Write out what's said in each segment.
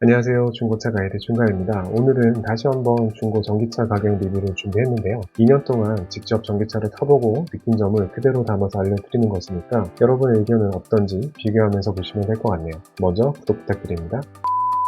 안녕하세요. 중고차 가이드 중가입니다. 오늘은 다시 한번 중고 전기차 가격 리뷰를 준비했는데요. 2년 동안 직접 전기차를 타보고 느낀 점을 그대로 담아서 알려드리는 것이니까 여러분의 의견은 어떤지 비교하면서 보시면 될 것 같네요. 먼저 구독 부탁드립니다.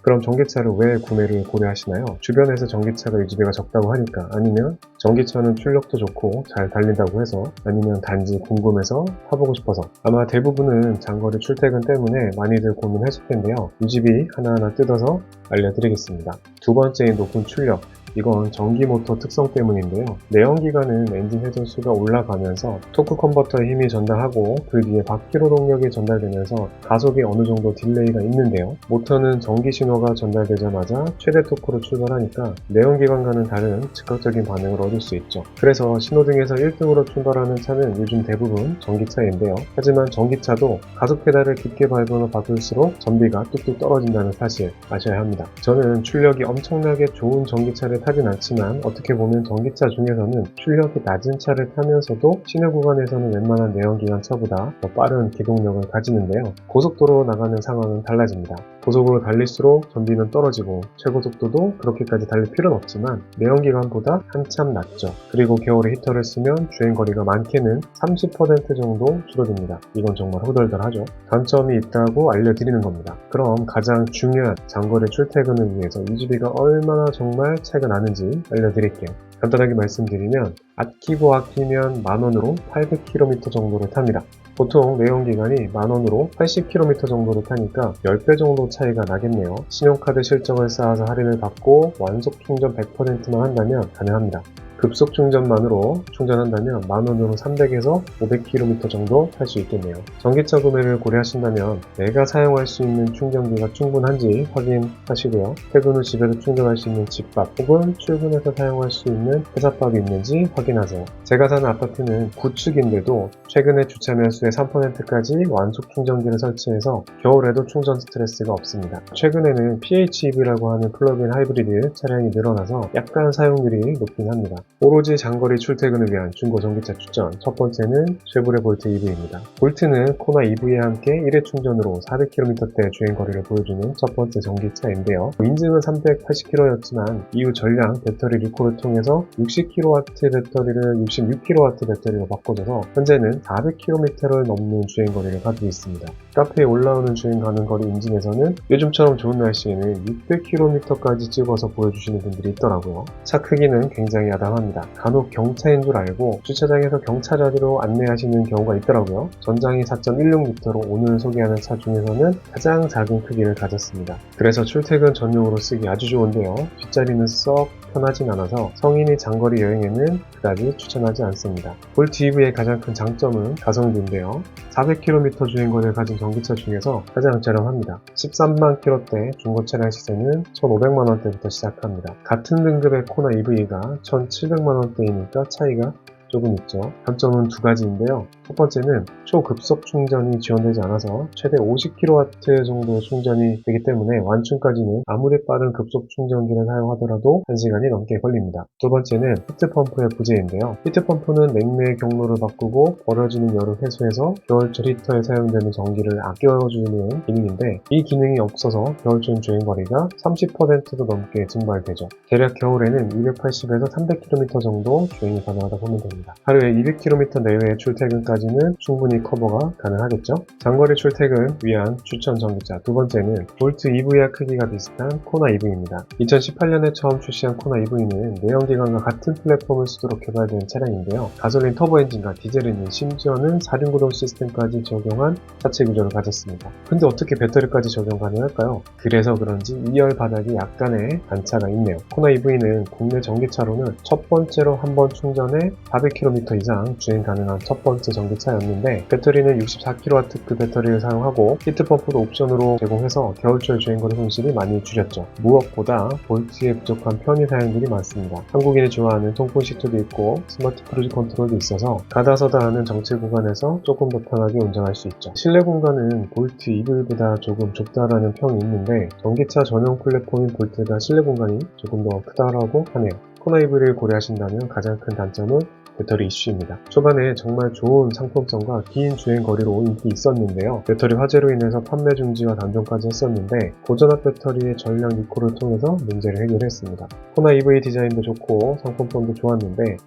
그럼 전기차를 왜 구매를 고려하시나요? 주변에서 전기차가 유지비가 적다고 하니까, 아니면 전기차는 출력도 좋고 잘 달린다고 해서, 아니면 단지 궁금해서 타보고 싶어서. 아마 대부분은 장거리 출퇴근 때문에 많이들 고민하실 텐데요. 유지비 하나하나 뜯어서 알려드리겠습니다. 두 번째인 높은 출력. 이건 전기 모터 특성 때문인데요. 내연기관은 엔진 회전수가 올라가면서 토크 컨버터에 힘이 전달하고 그 뒤에 바퀴로 동력이 전달되면서 가속에 어느 정도 딜레이가 있는데요. 모터는 전기 신호가 전달되자마자 최대 토크로 출발하니까 내연기관과는 다른 즉각적인 반응을 얻을 수 있죠. 그래서 신호등에서 1등으로 출발하는 차는 요즘 대부분 전기차인데요. 하지만 전기차도 가속 페달을 깊게 밟으면 밟을수록 전비가 뚝뚝 떨어진다는 사실 아셔야 합니다. 저는 출력이 엄청나게 좋은 전기차를 타진 않지만 어떻게 보면 전기차 중에서는 출력이 낮은 차를 타면서도 시내 구간에서는 웬만한 내연기관 차보다 더 빠른 기동력을 가지는데요. 고속도로로 나가는 상황은 달라집니다. 고속으로 달릴수록 전비는 떨어지고 최고 속도도 그렇게까지 달릴 필요는 없지만 내연기관보다 한참 낮죠. 그리고 겨울에 히터를 쓰면 주행거리가 많게는 30% 정도 줄어듭니다. 이건 정말 호들갑하죠. 단점이 있다고 알려드리는 겁니다. 그럼 가장 중요한 장거리 출퇴근을 위해서 유지비가 얼마나 정말 차이가 나는지 알려드릴게요. 간단하게 말씀드리면 아끼고 아끼면 만원으로 800km 정도를 탑니다. 보통 내연기관이 만원으로 80km 정도를 타니까 10배 정도 차이가 나겠네요. 신용카드 실적을 쌓아서 할인을 받고 완속 충전 100%만 한다면 가능합니다. 급속 충전만으로 충전한다면 만원으로 300에서 500km 정도 탈 수 있겠네요. 전기차 구매를 고려하신다면 내가 사용할 수 있는 충전기가 충분한지 확인하시고요. 퇴근 후 집에서 충전할 수 있는 집밥 혹은 출근해서 사용할 수 있는 회사밥이 있는지 확인하세요. 제가 사는 아파트는 구축인데도 최근에 주차 매수의 3%까지 완속 충전기를 설치해서 겨울에도 충전 스트레스가 없습니다. 최근에는 PHEV라고 하는 플러그인 하이브리드 차량이 늘어나서 약간 사용률이 높긴 합니다. 오로지 장거리 출퇴근을 위한 중고 전기차 추천. 첫 번째는 쉐보레 볼트 EV입니다. 볼트는 코나 EV와 함께 1회 충전으로 400km대 주행거리를 보여주는 첫 번째 전기차인데요. 인증은 380km였지만 이후 전량 배터리 리콜을 통해서 60kW 배터리를 66kW 배터리로 바꿔줘서 현재는 400km를 넘는 주행거리를 가지고 있습니다. 카페에 올라오는 주행 가는 거리 인증에서는 요즘처럼 좋은 날씨에는 600km까지 찍어서 보여주시는 분들이 있더라고요. 차 크기는 굉장히 야당합니다. 간혹 경차인 줄 알고 주차장에서 경차자리로 안내하시는 경우가 있더라고요. 전장이 4.16L로 오늘 소개하는 차 중에서는 가장 작은 크기를 가졌습니다. 그래서 출퇴근 전용으로 쓰기 아주 좋은데요. 뒷자리는 썩 편하진 않아서 성인이 장거리 여행에는 그다지 추천하지 않습니다. 볼트 EV의 가장 큰 장점은 가성비인데요. 400km 주행거리를 가진 전기차 중에서 가장 저렴합니다. 13만 km대 중고 차량 시세는 1,500만원대부터 시작합니다. 같은 등급의 코나 EV가 1,700만원대이니까 차이가 조금 있죠. 단점은 두 가지인데요. 첫 번째는 초급속 충전이 지원되지 않아서 최대 50kW 정도의 충전이 되기 때문에 완충까지는 아무리 빠른 급속 충전기를 사용하더라도 1시간이 넘게 걸립니다. 두 번째는 히트펌프의 부재인데요. 히트펌프는 냉매의 경로를 바꾸고 버려지는 열을 회수해서 겨울철 히터에 사용되는 전기를 아껴주는 기능인데 이 기능이 없어서 겨울철 주행거리가 30%도 넘게 증발되죠. 대략 겨울에는 280에서 300km 정도 주행이 가능하다고 보면 됩니다. 하루에 200km 내외의 출퇴근까지는 충분히 커버가 가능하겠죠. 장거리 출퇴근 위한 추천 전기차 두 번째는 볼트 EV와 크기가 비슷한 코나 EV입니다. 2018년에 처음 출시한 코나 EV는 내연기관과 같은 플랫폼을 쓰도록 개발된 차량인데요. 가솔린 터보 엔진과 디젤 엔진, 심지어는 4륜구동 시스템까지 적용한 차체 구조를 가졌습니다. 근데 어떻게 배터리까지 적용 가능할까요? 그래서 그런지 2열 바닥이 약간의 단차가 있네요. 코나 EV는 국내 전기차로는 첫 번째로 한 번 충전에 400km 이상 주행 가능한 첫 번째 전기차였는데 배터리는 64kW 배터리를 사용하고 히트펌프도 옵션으로 제공해서 겨울철 주행거리 손실이 많이 줄였죠. 무엇보다 볼트에 부족한 편의 사양들이 많습니다. 한국인이 좋아하는 통풍 시트도 있고 스마트 크루즈 컨트롤도 있어서 가다서다 하는 정체 구간에서 조금 더 편하게 운전할 수 있죠. 실내 공간은 볼트 EV보다 조금 좁다라는 평이 있는데 전기차 전용 플랫폼인 볼트가 실내 공간이 조금 더 크다라고 하네요. 코나 EV를 고려하신다면 가장 큰 단점은 배터리 이슈입니다. 초반에 정말 좋은 상품성과 긴 주행거리로 인기 있었는데요. 배터리 화재로 인해서 판매 중지와 단종까지 했었는데 고전압 배터리의 전량 리콜을 통해서 문제를 해결했습니다. 코나 EV 디자인도 좋고 상품성도 좋았는데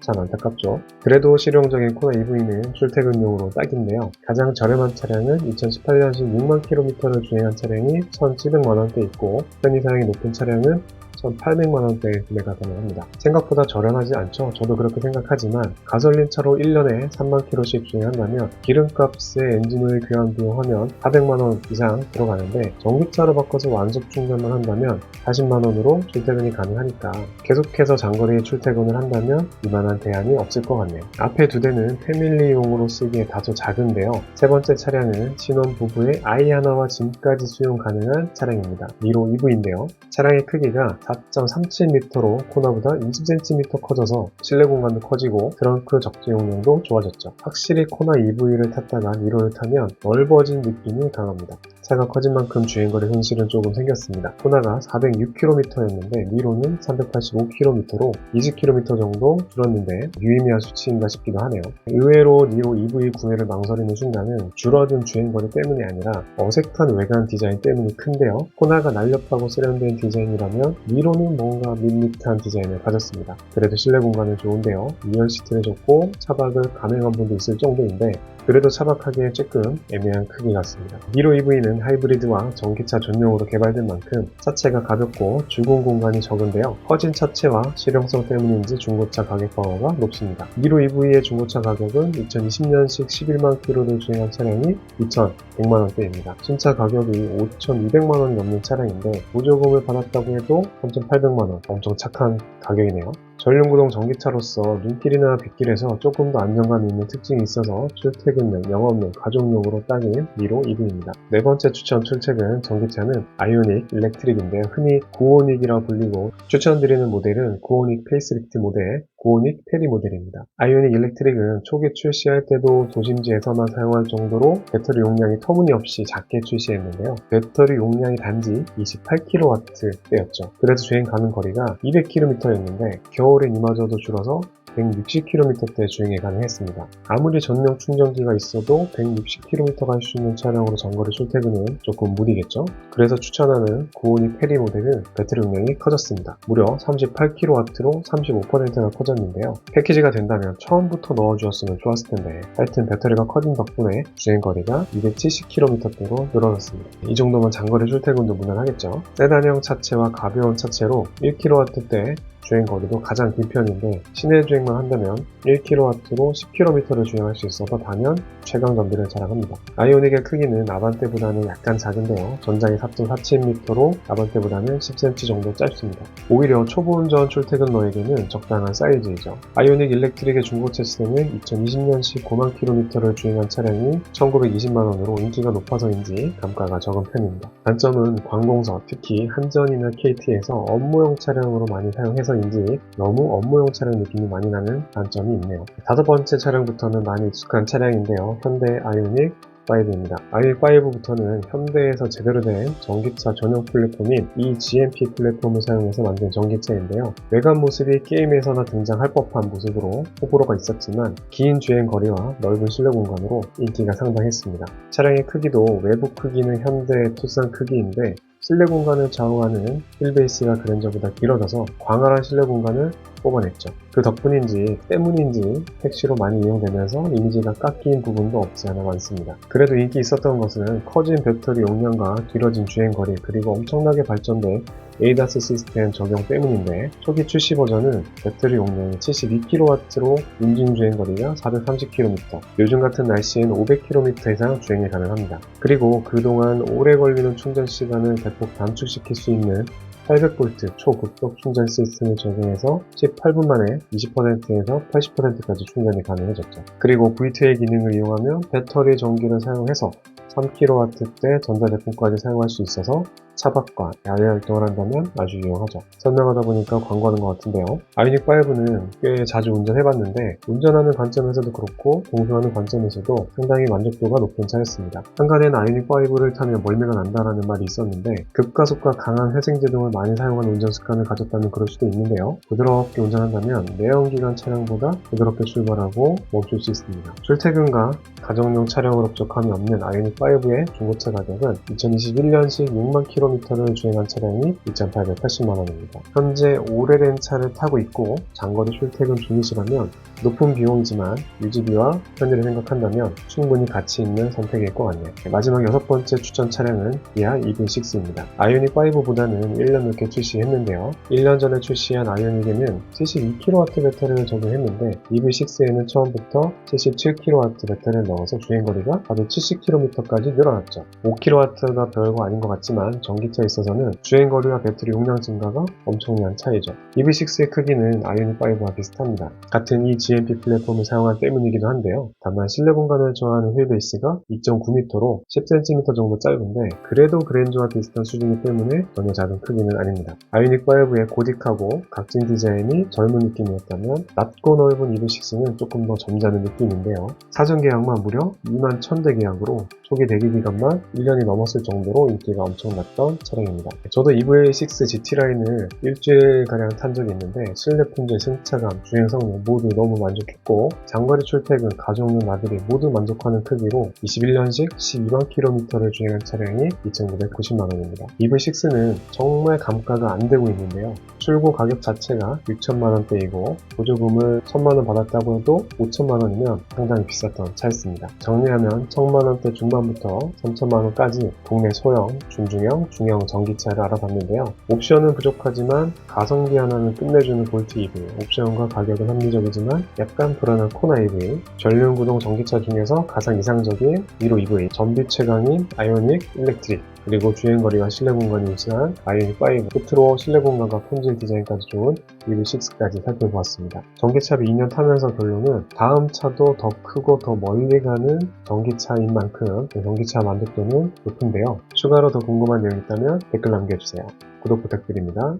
참 안타깝죠. 그래도 실용적인 코나 EV는 출퇴근용으로 딱인데요. 가장 저렴한 차량은 2018년식 6만 km를 주행한 차량이 1,700만원대 있고 편의사양이 높은 차량은 1,800만원대에 구매가 가능합니다. 생각보다 저렴하지 않죠? 저도 그렇게 생각하지만 가솔린 차로 1년에 3만 km씩 주행한다면 기름값에 엔진오일 교환 비용하면 400만원 이상 들어가는데 전기차로 바꿔서 완속 충전만 한다면 40만원으로 출퇴근이 가능하니까 계속해서 장거리 출퇴근을 한다면 이만한 대안이 없을 것 같네요. 앞에 두 대는 패밀리용으로 쓰기에 다소 작은데요. 세 번째 차량은 신혼부부의 아이 하나와 짐까지 수용 가능한 차량입니다. 니로 EV인데요. 차량의 크기가 4.37m로 코나보다 20cm 커져서 실내 공간도 커지고 트렁크 적재 용량도 좋아졌죠. 확실히 코나 EV를 탔다가 니로를 타면 넓어진 느낌이 강합니다. 차가 커진 만큼 주행거리 손실은 조금 생겼습니다. 코나가 406km였는데 니로는 385km로 20km 정도 줄었는데 유의미한 수치인가 싶기도 하네요. 의외로 니로 EV 구매를 망설이는 순간은 줄어든 주행거리 때문이 아니라 어색한 외관 디자인 때문이 큰데요. 코나가 날렵하고 세련된 디자인이라면 니로는 뭔가 밋밋한 디자인을 가졌습니다. 그래도 실내 공간은 좋은데요. 2열 시트는 좋고 차박을 가능한 분도 있을 정도인데 그래도 차박하기에 조금 애매한 크기 같습니다. 니로 EV는 하이브리드와 전기차 전용으로 개발된 만큼 차체가 가볍고 주공 공간이 적은데요. 커진 차체와 실용성 때문인지 중고차 가격 방어가 높습니다. 니로 EV의 중고차 가격은 2020년식 11만 km를 주행한 차량이 2,100만원대입니다. 신차 가격이 5,200만원이 넘는 차량인데 보조금을 받았다고 해도 3,800만원, 엄청 착한 가격이네요. 전륜구동 전기차로서 눈길이나 빗길에서 조금 더 안정감이 있는 특징이 있어서 출퇴근용, 영업용, 가족용으로 딱인 니로 EV입니다. 네 번째 추천 출퇴근 전기차는 아이오닉 일렉트릭인데 흔히 구오닉이라고 불리고 추천드리는 모델은 구오닉 페이스리프트 모델, 구오닉 페리 모델입니다. 아이오닉 일렉트릭은 초기 출시할 때도 도심지에서만 사용할 정도로 배터리 용량이 터무니없이 작게 출시했는데요. 배터리 용량이 단지 28kW대였죠. 그래서 주행 가능 거리가 200km였는데 겨울엔 이마저도 줄어서 160km대 주행이 가능했습니다. 아무리 전용 충전기가 있어도 160km 갈 수 있는 차량으로 장거리 출퇴근은 조금 무리겠죠? 그래서 추천하는 구오닉 페리 모델은 배터리 용량이 커졌습니다. 무려 38kW로 35%나 커졌는데요. 패키지가 된다면 처음부터 넣어주었으면 좋았을 텐데 하여튼 배터리가 커진 덕분에 주행거리가 270km대로 늘어났습니다. 이 정도면 장거리 출퇴근도 무난하겠죠? 세단형 차체와 가벼운 차체로 1kW대 주행거리도 가장 긴 편인데 시내 주행만 한다면 1kW로 10km를 주행할 수 있어서 단연 최강 전비를 자랑합니다. 아이오닉의 크기는 아반떼보다는 약간 작은데요. 전장이 4.47m로 아반떼보다는 10cm 정도 짧습니다. 오히려 초보 운전 출퇴근러에게는 적당한 사이즈이죠. 아이오닉 일렉트릭의 중고차 시세는 2020년식 9만 km를 주행한 차량이 1920만원으로 인기가 높아서인지 감가가 적은 편입니다. 단점은 관공서, 특히 한전이나 KT에서 업무용 차량으로 많이 사용해서 인지 너무 업무용 차량 느낌이 많이 나는 단점이 있네요. 다섯 번째 차량부터는 많이 익숙한 차량인데요. 현대 아이오닉 5입니다. 아이오닉 5부터는 현대에서 제대로 된 전기차 전용 플랫폼인 이 GMP 플랫폼을 사용해서 만든 전기차인데요. 외관 모습이 게임에서나 등장할 법한 모습으로 호불호가 있었지만 긴 주행 거리와 넓은 실내 공간으로 인기가 상당했습니다. 차량의 크기도 외부 크기는 현대 투싼 크기인데 실내 공간을 좌우하는 휠베이스가 그랜저보다 길어져서 광활한 실내 공간을 뽑아냈죠. 그 덕분인지 때문인지 택시로 많이 이용되면서 이미지가 깎인 부분도 없지 않아 많습니다. 그래도 인기 있었던 것은 커진 배터리 용량과 길어진 주행거리 그리고 엄청나게 발전된 ADAS 시스템 적용 때문인데 초기 출시 버전은 배터리 용량이 72kW로 인증 주행거리가 430km, 요즘 같은 날씨엔 500km 이상 주행이 가능합니다. 그리고 그동안 오래 걸리는 충전 시간을 대폭 단축시킬 수 있는 800V 초급속 충전 시스템을 적용해서 18분 만에 20%에서 80%까지 충전이 가능해졌죠. 그리고 V2의 기능을 이용하면 배터리 전기를 사용해서 3kW대 전자제품까지 사용할 수 있어서 차 밖과 야외 활동을 한다면 아주 유용하죠. 설명하다 보니까 광고하는 것 같은데요. 아이오닉 5는 꽤 자주 운전해봤는데 운전하는 관점에서도 그렇고 공부하는 관점에서도 상당히 만족도가 높은 차였습니다. 한간에는 아이오닉 5를 타면 멀미가 난다라는 말이 있었는데 급가속과 강한 회생제 등을 많이 사용하는 운전 습관을 가졌다면 그럴 수도 있는데요. 부드럽게 운전한다면 내연기관 차량보다 부드럽게 출발하고 멈출 수 있습니다. 출퇴근과 가정용 차량으로 부족함이 없는 아이오닉 5의 중고차 가격은 2021년식 6만 km를 주행한 차량이 2,880만원입니다. 현재 오래된 차를 타고 있고 장거리 출퇴근 중이시라면 높은 비용이지만 유지비와 편의를 생각한다면 충분히 가치 있는 선택일 것 같네요. 마지막 6번째 추천 차량은 기아 EV6입니다. 아이오닉 5보다는 1년 늦게 출시했는데요. 1년 전에 출시한 아이오닉에는 72kW 배터리를 적용했는데 EV6에는 처음부터 77kW 배터리를 넣어서 주행거리가 바로 70km까지 늘어났죠. 5kW가 별거 아닌 것 같지만 전기차에 있어서는 주행거리와 배터리 용량 증가가 엄청난 차이죠. EV6의 크기는 아이오닉 5와 비슷합니다. 같은 이 GMP 플랫폼을 사용한 때문이기도 한데요. 다만 실내 공간을 좋아하는 휠베이스가 2.9m로 10cm 정도 짧은데 그래도 그랜저와 비슷한 수준이기 때문에 전혀 작은 크기는 아닙니다. 아이오닉 5의 고딕하고 각진 디자인이 젊은 느낌이었다면 낮고 넓은 EV6는 조금 더 점잖은 느낌인데요. 사전 계약만 무려 2만 1000대 계약으로 초기 대기 기간만 1년이 넘었을 정도로 인기가 엄청났던 차량입니다. 저도 EV6 GT라인을 일주일가량 탄 적이 있는데 실내 품질, 승차감, 주행 성능 모두 너무 만족했고 장거리 출퇴근, 가족용 나들이 모두 만족하는 크기로 21년식 12만 km를 주행한 차량이 2,990만원입니다. EV6는 정말 감가가 안 되고 있는데요. 출고 가격 자체가 6천만원대이고 보조금을 1,000만원 받았다고 해도 5천만원이면 상당히 비쌌던 차였습니다. 정리하면 1,000만원대 중반부터 3천만원까지 국내 소형, 중중형, 중형 전기차를 알아봤는데요. 옵션은 부족하지만 가성비 하나는 끝내주는 볼트 EV, 옵션과 가격은 합리적이지만 약간 불안한 코나 EV, 전륜구동 전기차 중에서 가장 이상적인 1호 EV, 전비 최강인 아이오닉 일렉트릭, 그리고 주행거리와 실내 공간이 우수한 아이오닉 5, 끝으로 실내 공간과 품질 디자인까지 좋은 EV6까지 살펴보았습니다. 전기차를 2년 타면서 결론은 다음 차도 더 크고 더 멀리 가는 전기차인 만큼 전기차 만족도는 높은데요. 추가로 더 궁금한 내용 있다면 댓글 남겨주세요. 구독 부탁드립니다.